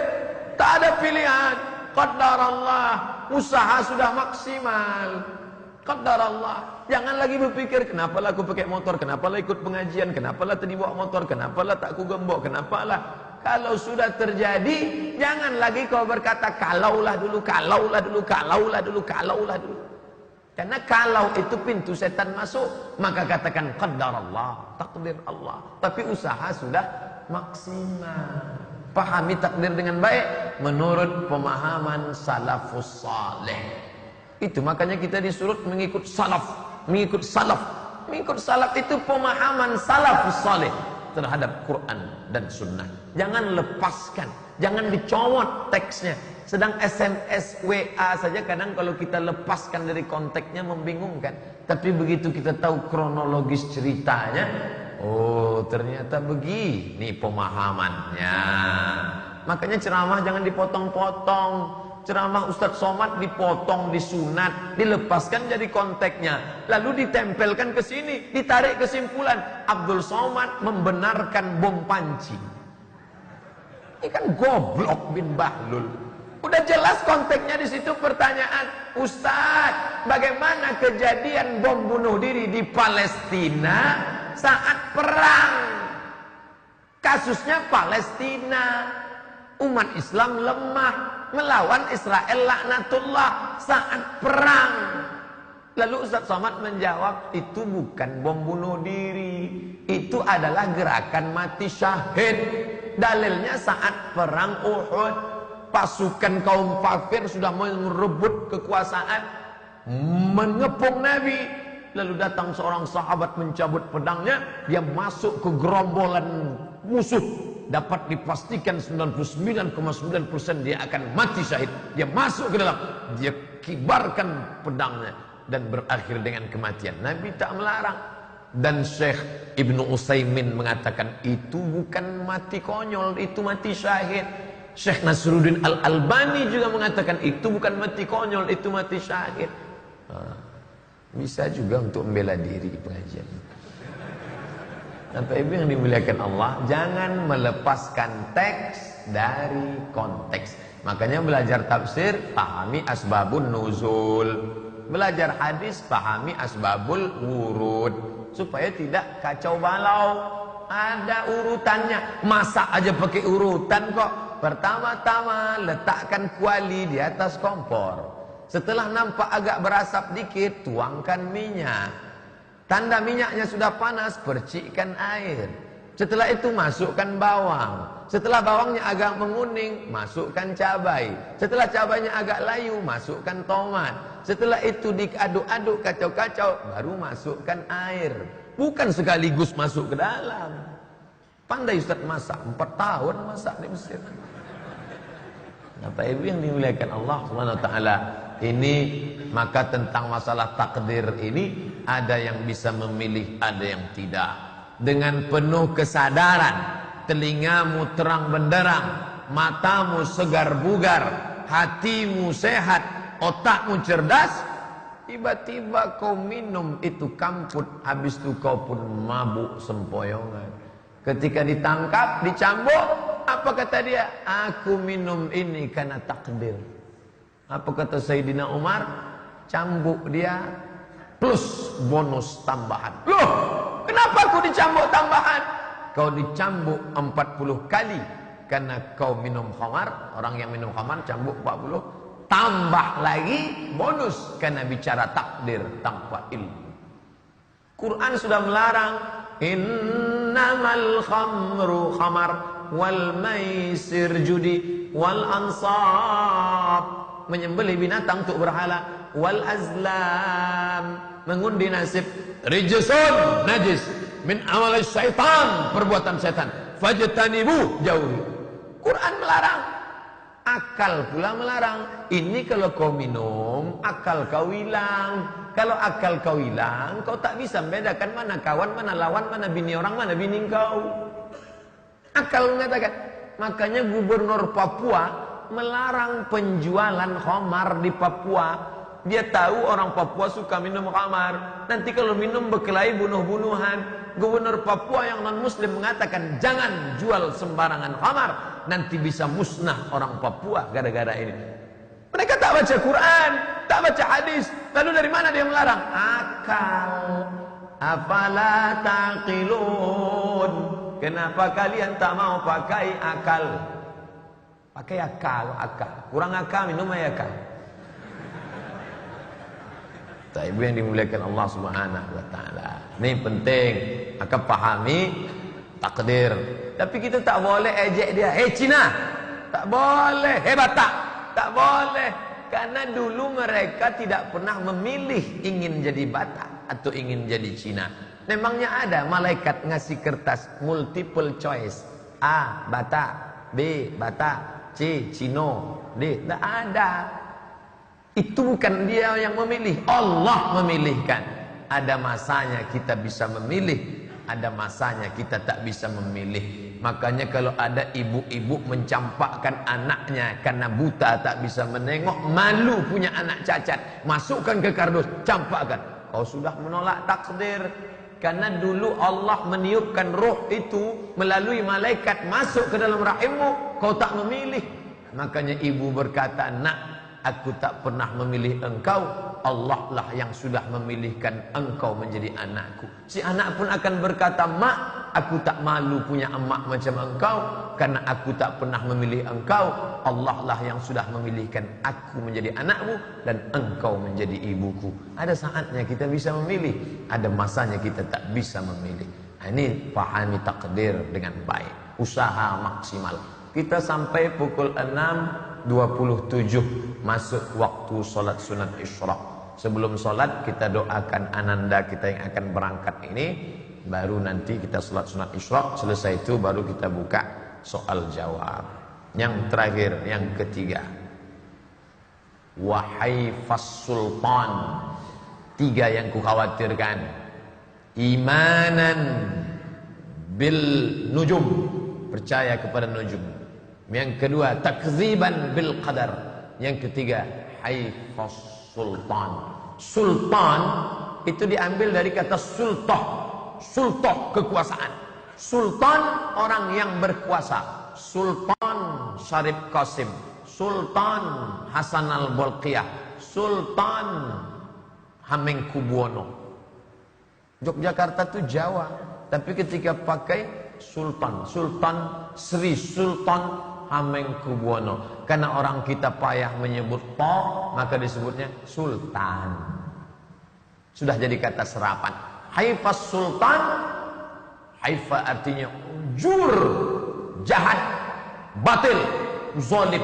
tak ada pilihan. Qadar Allah, usaha sudah maksimal. Qadar Allah. Jangan lagi berpikir, kenapalah aku pakai motor, kenapalah ikut pengajian, kenapalah tadi bawa motor, kenapalah tak ku gembok, kenapalah. Kalau sudah terjadi, jangan lagi kau berkata kalaulah dulu, kalaulah dulu, kalaulah dulu, kalaulah dulu. Karena kalau itu pintu setan masuk, maka katakan qadar Allah, takdir Allah. Tapi usaha sudah maksimal. Pahami takdir dengan baik menurut pemahaman salafus saleh. Itu makanya kita disuruh mengikut salaf. Mengikut salaf. Mengikut salaf itu pemahaman salafus saleh. terhadap Quran dan Sunnah. Jangan lepaskan, jangan dicomot teksnya. Sedang SMS, WA saja kadang kalau kita lepaskan dari konteksnya membingungkan. Tapi begitu kita tahu kronologis ceritanya, oh ternyata begini pemahamannya. Makanya ceramah jangan dipotong-potong. Ceramah Ustadz Somad dipotong, disunat, dilepaskan jadi konteksnya, lalu ditempelkan ke sini, ditarik kesimpulan Abdul Somad membenarkan bom panci. Ini kan goblok bin Bahlul. Udah jelas konteksnya di situ. Pertanyaan, Ustadz, bagaimana kejadian bom bunuh diri di Palestina saat perang? Kasusnya Palestina, umat Islam lemah melawan Israel laknatullah saat perang. Lalu Ustaz Somad menjawab, itu bukan bom bunuh diri, itu adalah gerakan mati syahid. Dalilnya saat perang Uhud, pasukan kaum kafir sudah merebut kekuasaan, mengepung Nabi. Lalu datang seorang sahabat mencabut pedangnya, dia masuk ke gerombolan musuh. Dapat dipastikan 99,9% dia akan mati syahid. Dia masuk ke dalam, dia kibarkan pedangnya dan berakhir dengan kematian. Nabi tak melarang. Dan Syekh Ibnu Utsaimin mengatakan itu bukan mati konyol, itu mati syahid. Syekh Nasruddin Al-Albani juga mengatakan itu bukan mati konyol, itu mati syahid. Bisa juga untuk membela diri pengajian. Bapak Ibu yang dimuliakan Allah, jangan melepaskan teks dari konteks. Makanya belajar tafsir, pahami asbabun nuzul. Belajar hadis, pahami asbabul wurud. Supaya tidak kacau balau. Ada urutannya. Masak aja pakai urutan kok. Pertama-tama letakkan kuali di atas kompor. Setelah nampak agak berasap dikit, tuangkan minyak. Tanda minyaknya sudah panas, percikkan air. Setelah itu masukkan bawang. Setelah bawangnya agak menguning, masukkan cabai. Setelah cabainya agak layu, masukkan tomat. Setelah itu diaduk-aduk kacau-kacau, baru masukkan air. Bukan sekaligus masuk ke dalam. Pandai Ustaz masak, 4 tahun masak di Mesir. Bapak Ibu yang dimuliakan Allah Subhanahu wa taala, ini maka tentang masalah takdir ini ada yang bisa memilih, ada yang tidak. Dengan penuh kesadaran, telingamu terang benderang, matamu segar bugar, hatimu sehat, otakmu cerdas, tiba-tiba kau minum itu kamput, habis itu kau pun mabuk sempoyongan. Ketika ditangkap, dicambuk, apa kata dia? Aku minum ini karena takdir. Apa kata Sayyidina Umar? Cambuk dia plus bonus tambahan. Loh, kenapa aku dicambuk tambahan? Kau dicambuk 40 kali karena kau minum khamar. Orang yang minum khamar cambuk 40. Tambah lagi bonus karena bicara takdir tanpa ilmu. Quran sudah melarang. Innamal khamru khamar wal maisir judi wal ansab, menyembelih binatang untuk berhala, wal azlam, mengundi nasib, rijsun najis min amal syaitan, perbuatan setan, fajtanibu, jauhi. Quran melarang, akal pula melarang. Ini kalau kau minum, akal kau hilang. Kalau akal kau hilang, kau tak bisa membedakan mana kawan, mana lawan, mana bini orang, mana bini kau. Akal mengatakan. Makanya gubernur Papua melarang penjualan khamar di Papua. Dia tahu orang Papua suka minum khamar. Nanti kalau minum berkelahi bunuh-bunuhan. Gubernur Papua yang non-muslim mengatakan jangan jual sembarangan khamar. Nanti bisa musnah orang Papua gara-gara ini. Mereka tak baca Quran, tak baca hadis. Lalu dari mana dia melarang? Akal. Afala taqilun. Kenapa kalian tak mau pakai akal? Pakai akal, akal. Kurang akal, minum aja akal. Ibu yang dimuliakan Allah Subhanahu wa taala. Ini penting. Maka pahami takdir. Tapi kita tak boleh ejek dia. Hei Cina. Tak boleh. Hei Batak. Tak boleh. Karena dulu mereka tidak pernah memilih ingin jadi Batak atau ingin jadi Cina. Memangnya ada malaikat ngasih kertas multiple choice. A. Bata. B. Bata. C. Cino. D. Tidak ada. Itu bukan dia yang memilih. Allah memilihkan. Ada masanya kita bisa memilih. Ada masanya kita tak bisa memilih. Makanya kalau ada ibu-ibu mencampakkan anaknya karena buta tak bisa menengok, malu punya anak cacat, masukkan ke kardus, campakkan. Kau sudah menolak takdir. Karena dulu Allah meniupkan roh itu melalui malaikat masuk ke dalam rahimmu, kau tak memilih. Makanya ibu berkata, nak, aku tak pernah memilih engkau, Allah lah yang sudah memilihkan engkau menjadi anakku. Si anak pun akan berkata, mak, aku tak malu punya emak macam engkau, karena aku tak pernah memilih engkau. Allah lah yang sudah memilihkan aku menjadi anakmu dan engkau menjadi ibuku. Ada saatnya kita bisa memilih, ada masanya kita tak bisa memilih. Nah, ini pahami takdir dengan baik, usaha maksimal. Kita sampai pukul 6.27 masuk waktu solat sunat Isyraq. Sebelum solat kita doakan ananda kita yang akan berangkat ini. Baru nanti kita solat sunat Isyraq. Selesai itu baru kita buka soal jawab. Yang terakhir, yang ketiga, wahai Fas-Sultan, 3 yang kukhawatirkan. Imanan bil nujum, percaya kepada nujum. Yang kedua, takziban bil qadar. Yang ketiga, haifas sultan. Sultan itu diambil dari kata sultah. Sultah, kekuasaan. Sultan, orang yang berkuasa. Sultan Syarif Qasim, Sultan Hasan al-Bolqiyah, Sultan Hamengkubuwono. Yogyakarta itu Jawa, tapi ketika pakai Sultan, Sultan Sri Sultan Hamengkubuwono. Karena orang kita payah menyebut po, maka disebutnya Sultan. Sudah jadi kata serapan. Haifas Sultan, haifa artinya jur, jahat, batil, zalim.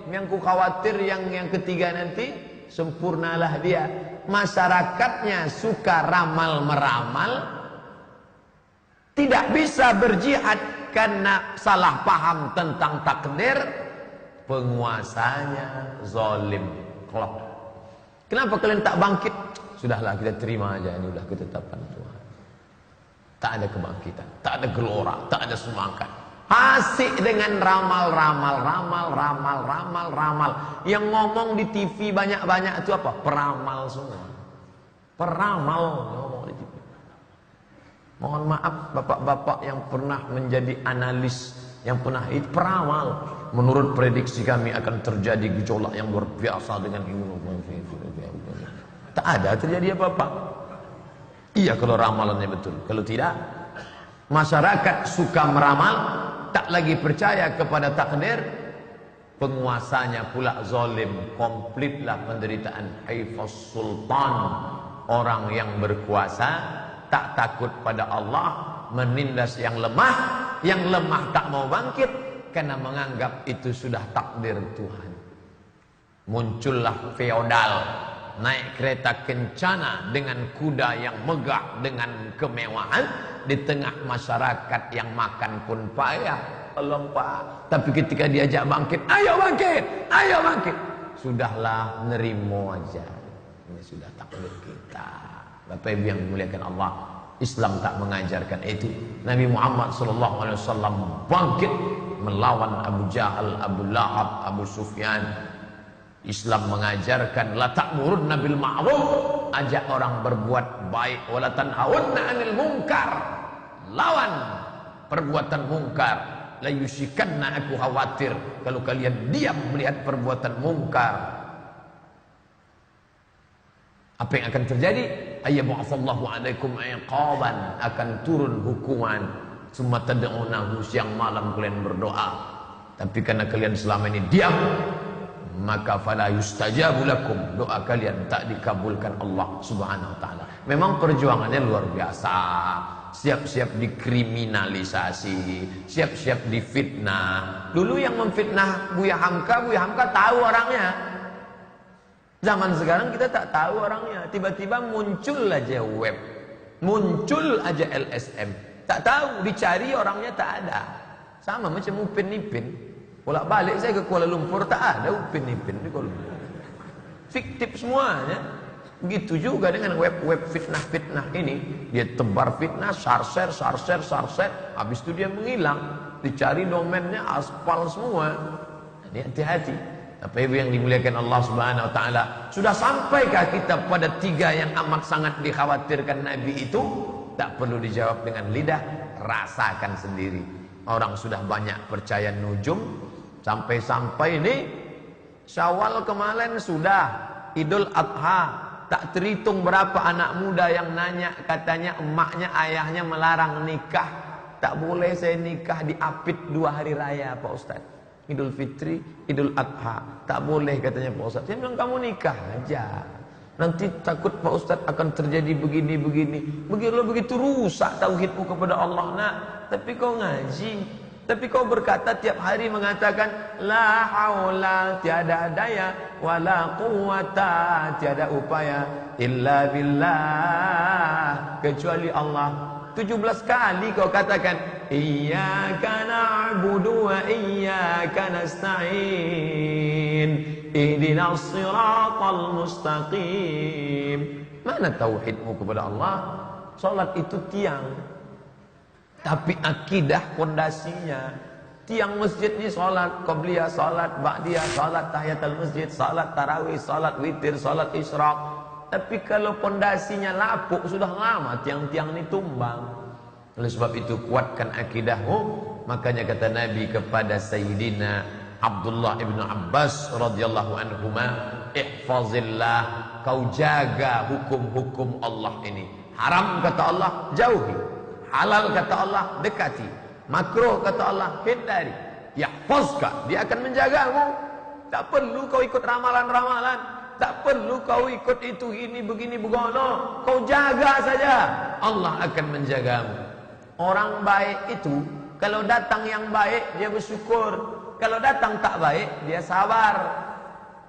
Yang ku khawatir yang ketiga nanti, sempurnalah dia. Masyarakatnya suka ramal-meramal, tidak bisa berjihad karena salah paham tentang takdir. Penguasanya zalim. Kenapa kalian tak bangkit? Sudahlah, kita terima aja, ini udah ketetapan Tuhan. Tak ada kebangkitan, tak ada gelora, tak ada semangat. Asik dengan ramal. Yang ngomong di TV banyak-banyak itu apa? Peramal semua. Peramal ngomong di TV. Mohon maaf bapak-bapak yang pernah menjadi analis, yang pernah itu peramal. Menurut prediksi kami akan terjadi gejolak yang luar biasa dengan tak ada terjadi apa-apa. Iya kalau ramalannya betul. Kalau tidak, masyarakat suka meramal, tak lagi percaya kepada takdir. Penguasanya pula zalim. Komplitlah penderitaan. Haifas Sultan, orang yang berkuasa tak takut pada Allah, menindas yang lemah tak mau bangkit karena menganggap itu sudah takdir Tuhan. Muncullah feodal, naik kereta kencana dengan kuda yang megah dengan kemewahan di tengah masyarakat yang makan pun payah, lompat. Tapi ketika diajak bangkit, ayo bangkit, sudahlah, nerimo aja, ini sudah takdir kita. Bapak Ibu yang dimuliakan Allah, Islam tak mengajarkan itu. Nabi Muhammad SAW bangkit melawan Abu Jahal, Abu Lahab, Abu Sufyan. Islam mengajarkan la ta'murunna bil ma'ruf, ajak orang berbuat baik, wala tanhaunna 'anil munkar, lawan perbuatan mungkar. La yusikanna, aku khawatir kalau kalian diam melihat perbuatan mungkar, apa yang akan terjadi? Ayyab'atsallahu 'alaikum iqaban, akan turun hukuman. Summa tad'unahu, siang malam kalian berdoa, tapi karena kalian selama ini diam, maka fala yustajabu lakum, doa kalian tak dikabulkan Allah Subhanahu wa taala. Memang perjuangannya luar biasa. Siap-siap dikriminalisasi, siap-siap difitnah. Dulu yang memfitnah Buya Hamka tahu orangnya. Zaman sekarang kita tak tahu orangnya. Tiba-tiba muncul aja web Muncul aja LSM. Tak tahu, dicari orangnya tak ada. Sama macam Upin Ipin. Bolak-balik saya ke Kuala Lumpur, tak ada Upin Ipin di Kuala Lumpur. Fiktif semuanya. Begitu juga dengan web-web fitnah-fitnah ini. Dia tebar fitnah, sarser. Habis itu dia menghilang. Dicari domainnya, aspal semua. Jadi hati-hati. Tapi yang dimuliakan Allah Subhanahu Wa Taala, sudah sampaikah kita pada 3 yang amat sangat dikhawatirkan Nabi itu? Tak perlu dijawab dengan lidah, rasakan sendiri. Orang sudah banyak percaya nujum, sampai-sampai ini Syawal kemarin sudah Idul Adha. Tak terhitung berapa anak muda yang nanya, katanya emaknya, ayahnya melarang nikah. Tak boleh saya nikah diapit 2 hari raya Pak Ustaz. Idul Fitri, Idul Adha. Tak boleh katanya Pak Ustaz. Saya bilang kamu nikah aja. Nanti takut Pak Ustaz akan terjadi begini-begini. Begitu rusak tauhidmu kepada Allah nak. Tapi kau ngaji. Tapi kau berkata tiap hari mengatakan la haula, tiada daya, wala quwata, tiada upaya illa billah, kecuali Allah. 17 kali kau katakan iyyaka na'budu wa iyyaka nasta'in ihdinas siratal mustaqim. Mana tauhidmu kepada Allah? Salat itu tiang, tapi akidah pondasinya. Tiang masjid ni salat qabliyah, salat ba'diyah, salat tahiyatul masjid, salat tarawih, salat witir, salat isyraq. Tapi kalau pondasinya lapuk, sudah lama tiang-tiang ini tumbang. Oleh sebab itu kuatkan akidahmu. Makanya kata Nabi kepada Sayyidina Abdullah ibn Abbas radhiyallahu anhuma, ihfazillah, kau jaga hukum-hukum Allah ini. Haram kata Allah, jauhi. Halal kata Allah, dekati. Makruh kata Allah, hindari. Yahfazka, dia akan menjagamu. Tak perlu kau ikut ramalan-ramalan. Tak perlu kau ikut itu, ini, begini, begono. Kau jaga saja, Allah akan menjagamu. Orang baik itu, kalau datang yang baik, dia bersyukur. Kalau datang tak baik, dia sabar.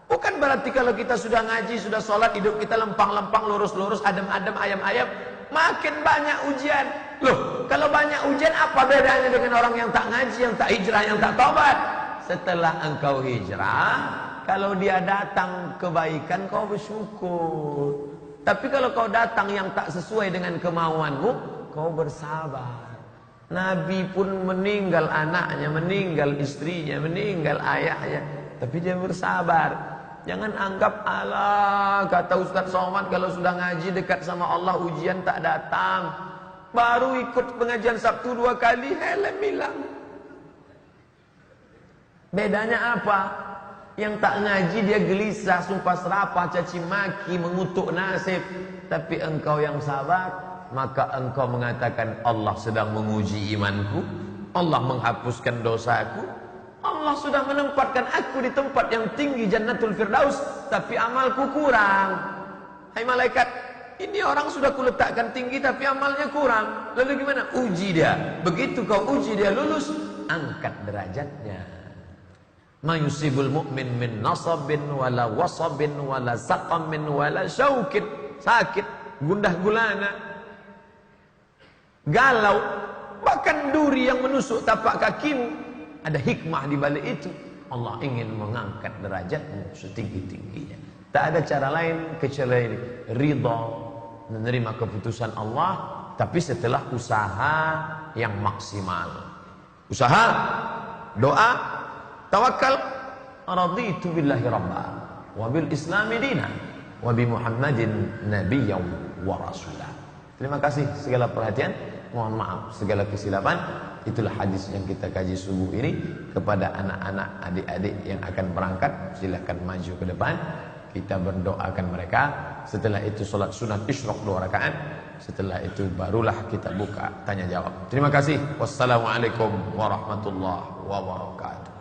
Bukan berarti kalau kita sudah ngaji, sudah sholat, hidup kita lempang-lempang, lurus-lurus, adem-adem, ayam-ayam, makin banyak ujian. Loh, kalau banyak ujian, apa bedanya dengan orang yang tak ngaji, yang tak hijrah, yang tak tobat? Setelah engkau hijrah, kalau dia datang kebaikan, kau bersyukur. Tapi kalau kau datang yang tak sesuai dengan kemauanmu, kau bersabar. Nabi pun meninggal anaknya, meninggal istrinya, meninggal ayahnya, tapi dia bersabar. Jangan anggap Allah, kata Ustaz Somad, kalau sudah ngaji dekat sama Allah, ujian tak datang. Baru ikut pengajian Sabtu 2 kali, helm hilang. Bedanya apa? Yang tak ngaji dia gelisah, sumpah serapah, caci maki, mengutuk nasib. Tapi engkau yang sabar, maka engkau mengatakan Allah sedang menguji imanku, Allah menghapuskan dosaku, Allah sudah menempatkan aku di tempat yang tinggi, Jannatul Firdaus, tapi amalku kurang. Hai malaikat, ini orang sudah kuletakkan tinggi tapi amalnya kurang. Lalu gimana? Uji dia. Begitu kau uji dia lulus, angkat derajatnya. Ma yusibul mu'min min nasabin wala wasabin wala saqamin wala syaukin. Sakit, gundah gulana, galau, bahkan duri yang menusuk tapak kakimu. Ada hikmah di balik itu. Allah ingin mengangkat derajatmu setinggi-tingginya. Tak ada cara lain kecuali ridha, menerima keputusan Allah, tapi setelah usaha yang maksimal. Usaha, doa, tawakal. Raditu billahi rabba wa bil islami dina wa bi Muhammadin nabiyyan wa rasulah. Terima kasih segala perhatian. Mohon maaf segala kesilapan. Itulah hadis yang kita kaji subuh ini. Kepada anak-anak, adik-adik yang akan berangkat, silakan maju ke depan. Kita berdoakan mereka. Setelah itu solat sunat isyraq 2 rakaat. Setelah itu barulah kita buka tanya jawab. Terima kasih. Wassalamualaikum warahmatullahi wabarakatuh.